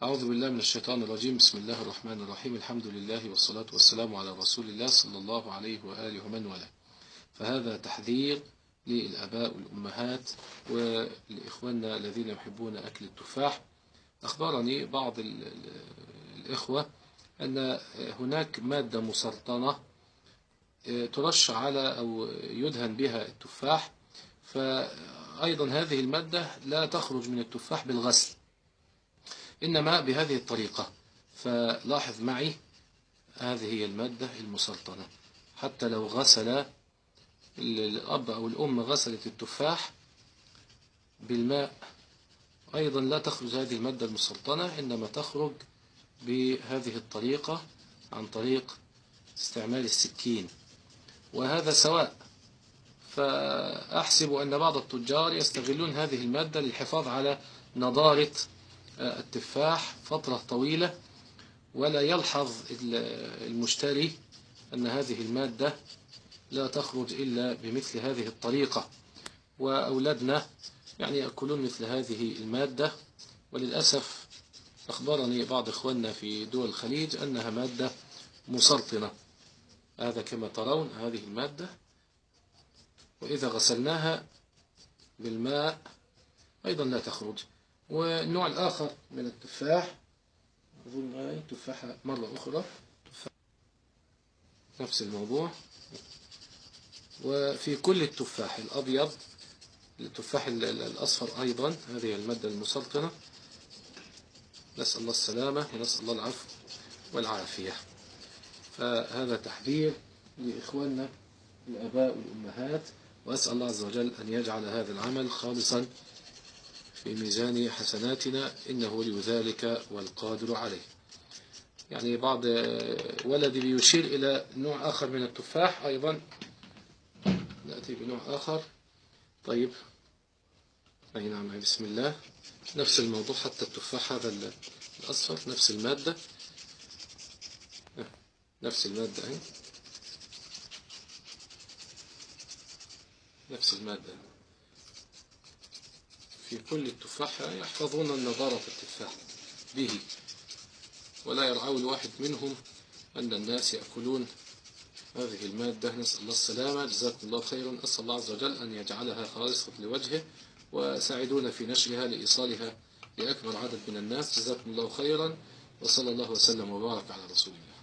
أعوذ بالله من الشيطان الرجيم. بسم الله الرحمن الرحيم. الحمد لله والصلاة والسلام على رسول الله صلى الله عليه وآله ومن والاه. فهذا تحذير للآباء والأمهات ولإخواننا الذين يحبون أكل التفاح. أخبرني بعض الإخوة أن هناك مادة مسرطنة ترش على أو يدهن بها التفاح، فأيضا هذه المادة لا تخرج من التفاح بالغسل، إنما بهذه الطريقة. فلاحظ معي، هذه هي المادة المسرطنة. حتى لو غسل الأب أو الأم غسلت التفاح بالماء، أيضا لا تخرج هذه المادة المسرطنة، إنما تخرج بهذه الطريقة عن طريق استعمال السكين، وهذا سواء. فأحسب أن بعض التجار يستغلون هذه المادة للحفاظ على نضارة التفاح فترة طويلة، ولا يلحظ المشتري أن هذه المادة لا تخرج إلا بمثل هذه الطريقة. وأولادنا يأكلون مثل هذه المادة، وللأسف أخبرني بعض إخواننا في دول الخليج أنها مادة مسرطنة. هذا كما ترون هذه المادة، وإذا غسلناها بالماء أيضا لا تخرج. والنوع الآخر من التفاح، أظن هاي تفاحة مرة أخرى، نفس الموضوع. وفي كل التفاح الأبيض، التفاح الأصفر أيضا هذه المادة المسرطنة. نسأل الله السلامة ونسأل الله العفو والعافية. فهذا تحذير لإخواننا الآباء والأمهات، وأسأل الله عز وجل أن يجعل هذا العمل خالصا في ميزان حسناتنا، إنه ولي ذلك والقادر عليه. بعض ولدي بيشير إلى نوع آخر من التفاح أيضا، نأتي بنوع آخر. طيب، أي نعم، بسم الله. نفس الموضوع، حتى التفاح هذا الأصفر نفس المادة، نفس المادة أهي، نفس المادة في كل التفاح. يحفظون النضارة التفاح به، ولا يرعون واحد منهم أن الناس يأكلون هذه المادة. نسأل الله السلامة، جزاكم الله خيرا. أسأل الله عز وجل أن يجعلها خالصة لوجهه، وساعدونا في نشرها لإيصالها لأكبر عدد من الناس. جزاكم الله خيرا، وصلى الله وسلم وبارك على رسول الله.